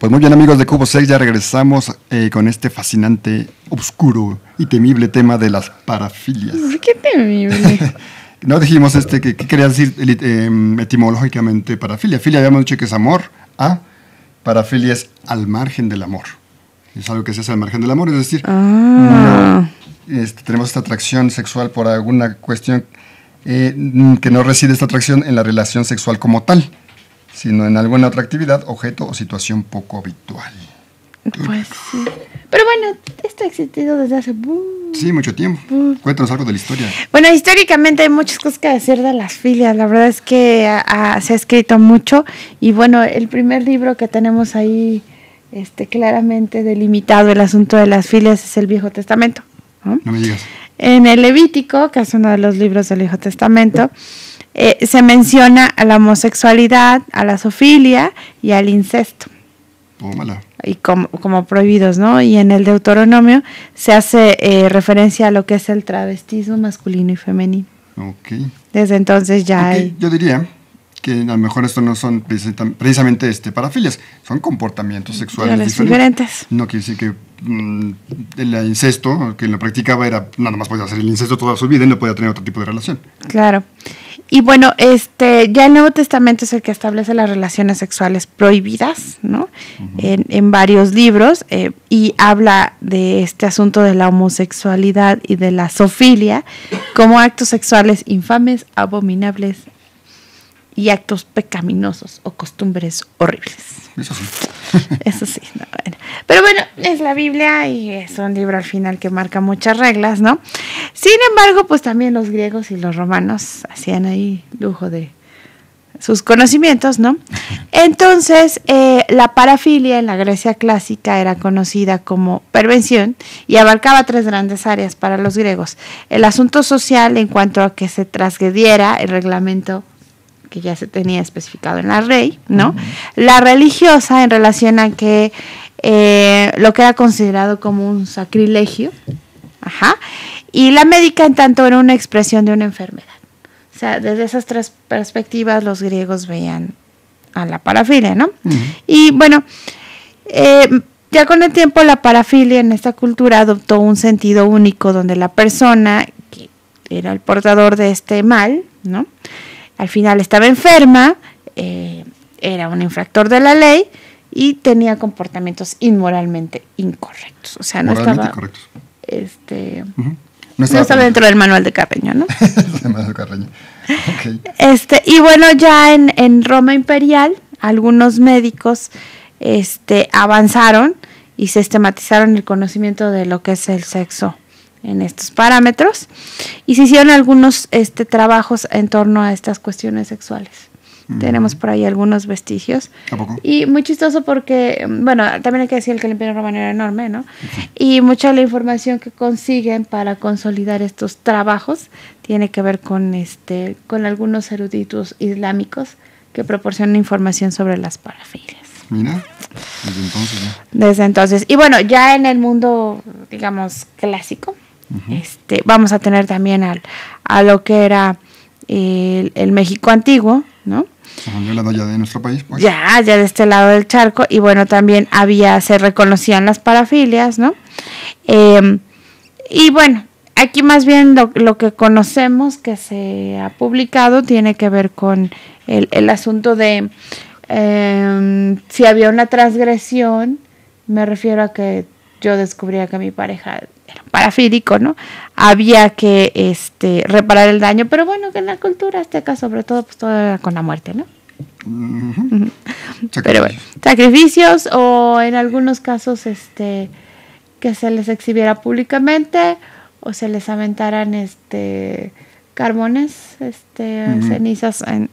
Pues muy bien, amigos de Cubo 6, ya regresamos con este fascinante, oscuro y temible tema de las parafilias. ¿Por qué temible? No dijimos ¿qué quería decir etimológicamente parafilia? Filia habíamos dicho que es amor, parafilia es al margen del amor. Es algo que se hace al margen del amor, es decir, no, tenemos esta atracción sexual por alguna cuestión que no reside esta atracción en la relación sexual como tal, sino en alguna otra actividad, objeto o situación poco habitual. Pues sí. Pero bueno, esto ha existido desde hace... Sí, mucho tiempo. Cuéntanos algo de la historia. Bueno, históricamente hay muchas cosas que decir de las filias. La verdad es que se ha escrito mucho. Y bueno, el primer libro que tenemos ahí claramente delimitado el asunto de las filias es el Viejo Testamento, ¿no? No me digas. En el Levítico, que es uno de los libros del Viejo Testamento, se menciona a la homosexualidad, a la zoofilia y al incesto. Tómala. Y como prohibidos, ¿no? Y en el Deuteronomio se hace referencia a lo que es el travestismo masculino y femenino. Ok. Desde entonces ya hay... Yo diría que a lo mejor esto no son precisamente parafilias, son comportamientos sexuales diferentes. No quiere decir que el incesto, que lo practicaba era, nada más podía hacer el incesto toda su vida y no podía tener otro tipo de relación. Claro. Y bueno, ya el Nuevo Testamento es el que establece las relaciones sexuales prohibidas, ¿no? En varios libros, y habla de este asunto de la homosexualidad y de la zoofilia como actos sexuales infames, abominables y actos pecaminosos o costumbres horribles. Eso sí. Eso sí, no, bueno. Pero bueno, es la Biblia y es un libro al final que marca muchas reglas, ¿no? Sin embargo, pues también los griegos y los romanos hacían ahí lujo de sus conocimientos, ¿no? Entonces, la parafilia en la Grecia clásica era conocida como perversión y abarcaba 3 grandes áreas para los griegos. El asunto social en cuanto a que se transgrediera el reglamento que ya se tenía especificado en la ley, ¿no? La religiosa en relación a que lo que era considerado como un sacrilegio, y la médica en tanto era una expresión de una enfermedad. O sea, desde esas 3 perspectivas los griegos veían a la parafilia, ¿no? Y bueno, ya con el tiempo la parafilia en esta cultura adoptó un sentido único donde la persona que era el portador de este mal, ¿no? Al final estaba enferma, era un infractor de la ley y tenía comportamientos inmoralmente incorrectos. O sea, no estaba... Incorrectos. No estaba dentro del manual de Carreño, ¿no? El manual de Carreño. Okay. Y bueno, ya en Roma imperial, algunos médicos avanzaron y sistematizaron el conocimiento de lo que es el sexo en estos parámetros, y se hicieron algunos trabajos en torno a estas cuestiones sexuales. Tenemos por ahí algunos vestigios. ¿A poco? Y muy chistoso porque, bueno, también hay que decir que el Imperio Romano era enorme, ¿no? Y mucha de la información que consiguen para consolidar estos trabajos tiene que ver con algunos eruditos islámicos que proporcionan información sobre las parafilias. Mira, desde entonces ya. Desde entonces. Y bueno, ya en el mundo, digamos, clásico, vamos a tener también a lo que era el México antiguo, ¿no? Hablando ya de nuestro país, pues. Ya de este lado del charco, y bueno, también se reconocían las parafilias, ¿no? Y bueno, aquí más bien lo que conocemos que se ha publicado tiene que ver con el asunto de si había una transgresión. Me refiero a que yo descubría que mi pareja era parafílico, ¿no? Había que reparar el daño, pero bueno, que en la cultura azteca sobre todo, pues todo era con la muerte, ¿no? Pero bueno, sacrificios, o en algunos casos que se les exhibiera públicamente o se les aventaran carbones, cenizas en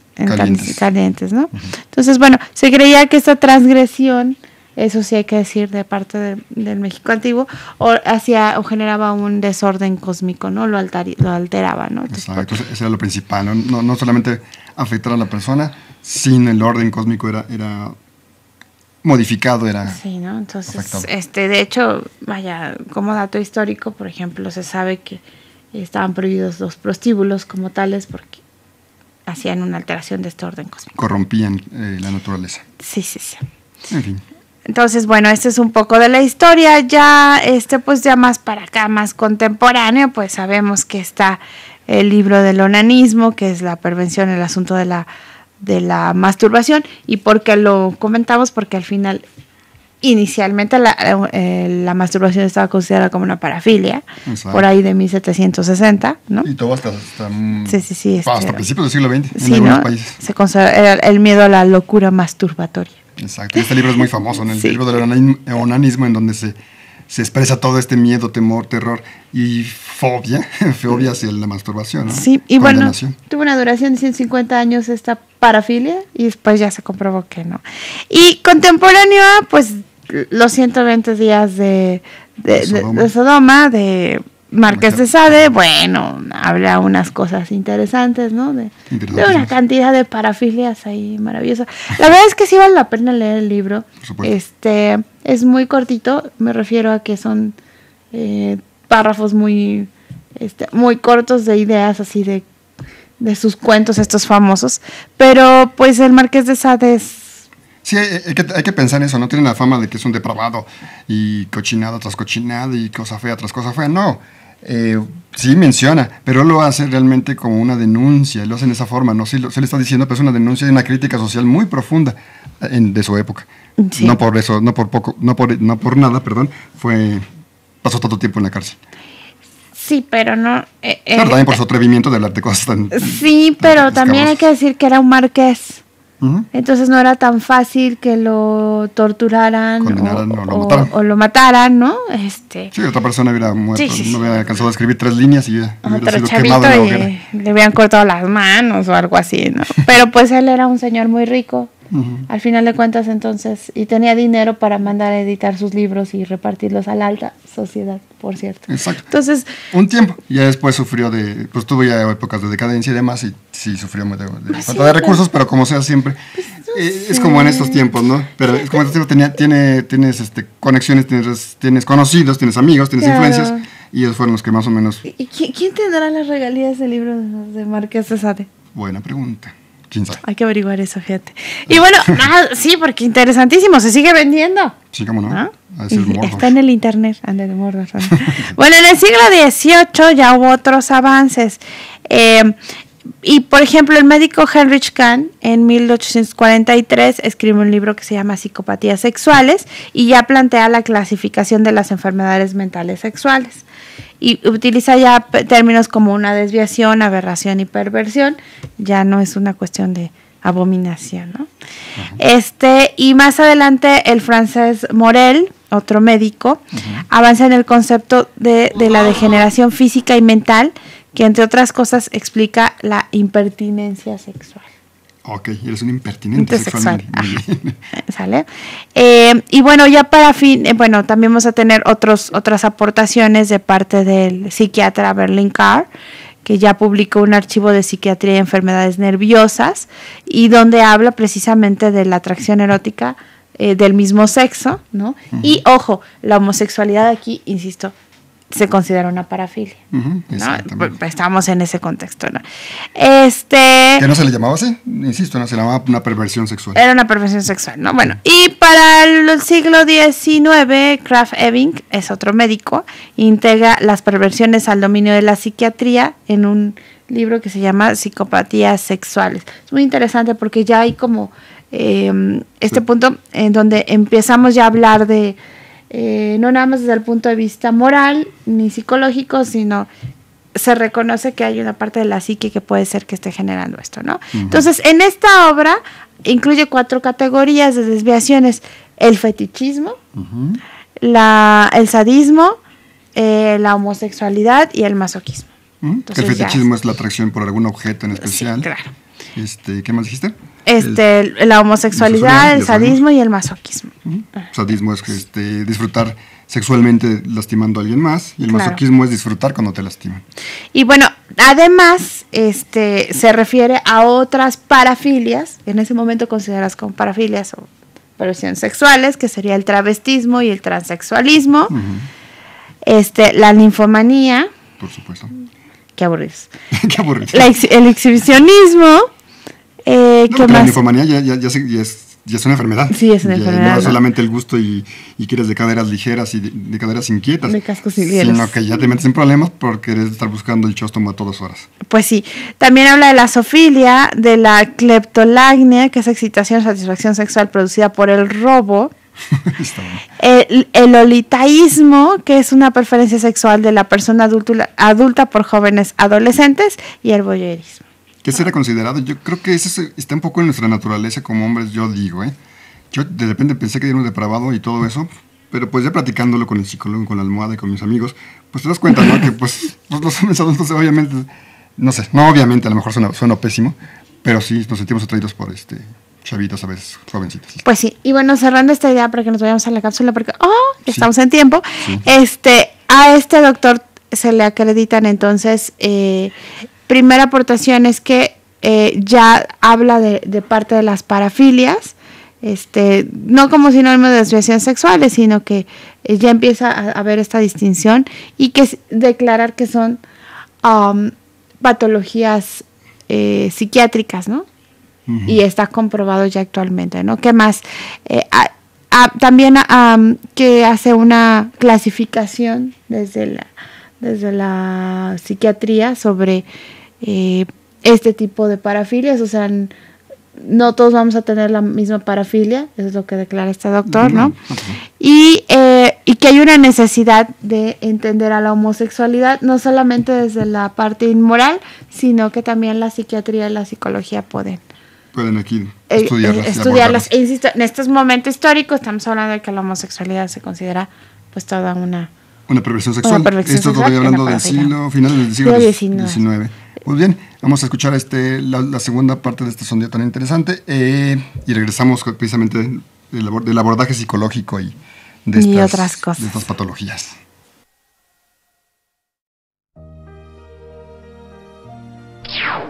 calientes, ¿no? Entonces, bueno, se creía que esta transgresión, eso sí hay que decir de parte del México antiguo, o generaba un desorden cósmico, ¿no? Lo alteraba, ¿no? Entonces, exacto, eso era lo principal, no solamente afectar a la persona, sino el orden cósmico era modificado, era... Sí, ¿no? Entonces, afectado. De hecho, vaya, como dato histórico, por ejemplo, se sabe que estaban prohibidos los prostíbulos como tales porque hacían una alteración de este orden cósmico. Corrompían la naturaleza. Sí. En fin. Entonces, bueno, este es un poco de la historia. Ya, pues ya más para acá, más contemporáneo, pues sabemos que está el libro del onanismo, que es la prevención, el asunto de la masturbación. ¿Y por qué lo comentamos? Porque al final, inicialmente la masturbación estaba considerada como una parafilia. Exacto. Por ahí de 1760, ¿no? Y todo hasta sí, hasta principios del siglo XX en algunos países. Se considera el miedo a la locura masturbatoria. Exacto. Este libro es muy famoso, ¿no? El libro del onanismo, en donde se expresa todo este miedo, temor, terror y fobia hacia la masturbación, ¿no? Sí, y bueno, tuvo una duración de 150 años esta parafilia y después ya se comprobó que no. Y contemporáneo, pues los 120 días de Sodoma, de Marqués de Sade, bueno, habla unas cosas interesantes, ¿no? De una cantidad de parafilias ahí maravillosas. La verdad es que sí vale la pena leer el libro. Es muy cortito, me refiero a que son párrafos muy cortos de ideas así de sus cuentos estos famosos, pero pues el Marqués de Sade es... Sí, hay que pensar en eso, no tiene la fama de que es un depravado y cochinada tras cochinada y cosa fea tras cosa fea, no. Sí menciona, pero lo hace realmente como una denuncia, lo hace en esa forma, no se le está diciendo, pero es una denuncia y una crítica social muy profunda de su época. Sí. No por eso, no por nada, pasó tanto tiempo en la cárcel. Sí, pero no... Claro, también por su atrevimiento de hablar de cosas tan... Sí, pero también hay que decir que era un marqués. Uh-huh. Entonces no era tan fácil que lo torturaran o lo mataran, ¿no? Sí, otra persona hubiera muerto, no hubiera alcanzado a escribir 3 líneas y hubiera sido quemado en la hoguera. Le hubieran cortado las manos o algo así, ¿no? Pero pues él era un señor muy rico, al final de cuentas, entonces, y tenía dinero para mandar a editar sus libros y repartirlos a la alta sociedad, por cierto. Exacto. Entonces, un tiempo, ya después sufrió pues tuvo ya épocas de decadencia y demás, y sí sufrió de falta de recursos, pero como sea siempre, es como en estos tiempos, ¿no? Pero es como en estos tiempos, tienes conexiones, tienes conocidos, tienes amigos, tienes influencias, y ellos fueron los que más o menos... ¿Y quién tendrá las regalías del libro de Marqués de Sade? Buena pregunta. ¿Quién sabe? Hay que averiguar eso, fíjate. Y bueno, sí, porque interesantísimo, se sigue vendiendo. Sí, cómo no. ¿Ah? Está en el internet, ande de Mordor. Bueno, en el siglo XVIII ya hubo otros avances. Y, por ejemplo, el médico Heinrich Kahn, en 1843, escribe un libro que se llama Psicopatías sexuales y ya plantea la clasificación de las enfermedades mentales sexuales. Y utiliza ya términos como una desviación, aberración y perversión. Ya no es una cuestión de abominación, ¿no? Uh-huh. Y más adelante el francés Morel, otro médico, avanza en el concepto de la degeneración física y mental, que entre otras cosas explica la impertinencia sexual. Ok, eres un impertinente sexual. ¿Sale? Y bueno, ya para bueno, también vamos a tener otras aportaciones de parte del psiquiatra Berlin Carr, que ya publicó un archivo de psiquiatría y enfermedades nerviosas, y donde habla precisamente de la atracción erótica del mismo sexo, ¿no? Uh-huh. Y ojo, la homosexualidad aquí, insisto, se considera una parafilia, ¿no? Estamos en ese contexto, ¿no? ¿Que no se le llamaba así? Insisto, no se le llamaba una perversión sexual. Era una perversión sexual, ¿no? Bueno, y para el siglo XIX, Krafft Ebing es otro médico, integra las perversiones al dominio de la psiquiatría en un libro que se llama Psicopatías sexuales. Es muy interesante porque ya hay como punto en donde empezamos ya a hablar de no nada más desde el punto de vista moral ni psicológico, sino se reconoce que hay una parte de la psique que puede ser que esté generando esto, ¿no? Uh-huh. Entonces, en esta obra incluye 4 categorías de desviaciones: el fetichismo, uh-huh, el sadismo, la homosexualidad y el masoquismo. Uh-huh. Entonces, el fetichismo es la atracción por algún objeto en especial. Sí, claro. ¿Qué más dijiste? La homosexualidad, el sadismo y el masoquismo. Uh-huh. Sadismo es disfrutar sexualmente lastimando a alguien más, y el masoquismo es disfrutar cuando te lastiman. Y bueno, además se refiere a otras parafilias, en ese momento consideradas como parafilias o perversiones sexuales, que sería el travestismo y el transexualismo, uh-huh, la ninfomanía. Por supuesto. Qué aburridos. Qué aburridos. El exhibicionismo. ¿Qué más? La ninfomanía ya es ya es una enfermedad. Sí, es una Ya enfermedad. no es ¿no? solamente el gusto y quieres de caderas ligeras y de caderas inquietas. De cascos ligeros. Sino que ya te metes en problemas por querer estar buscando el chóstomo a todas horas. Pues sí. También habla de la zoofilia, de la cleptolagnia, que es excitación o satisfacción sexual producida por el robo. Está bien. El lolitaísmo, que es una preferencia sexual de la persona adulta por jóvenes adolescentes, y el voyeurismo. ¿Qué será considerado? Yo creo que eso está un poco en nuestra naturaleza como hombres, yo digo, ¿eh? Yo de repente pensé que era un depravado y todo eso, pero pues ya platicándolo con el psicólogo, con la almohada y con mis amigos, pues te das cuenta, ¿no? Que pues los hombres adultos obviamente, no sé, no obviamente, a lo mejor suena pésimo, pero sí nos sentimos atraídos por chavitos a veces, jovencitos. Pues sí, y bueno, cerrando esta idea para que nos vayamos a la cápsula, porque ya estamos Sí. en tiempo, Sí. a este doctor se le acreditan entonces, primera aportación es que ya habla de parte de las parafilias, no como sinónimo de desviaciones sexuales, sino que ya empieza a haber esta distinción y que declarar que son patologías psiquiátricas, ¿no? Uh-huh. Y está comprobado ya actualmente, ¿no? ¿Qué más? También que hace una clasificación desde la psiquiatría sobre este tipo de parafilias, o sea, no todos vamos a tener la misma parafilia, eso es lo que declara este doctor, ¿no? Y que hay una necesidad de entender a la homosexualidad, no solamente desde la parte inmoral, sino que también la psiquiatría y la psicología pueden aquí estudiarlas. Estudiarlas. E insisto, en estos momentos históricos estamos hablando de que la homosexualidad se considera pues toda una perversión sexual. Una perversión Esto sexual, todavía hablando del finales del siglo XIX. Muy bien, vamos a escuchar la segunda parte de este sondeo tan interesante y regresamos precisamente del abordaje psicológico y de otras cosas. De estas patologías.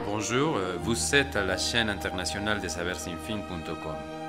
Bonjour, vous êtes à la chaîne internationale des saversinfin.com.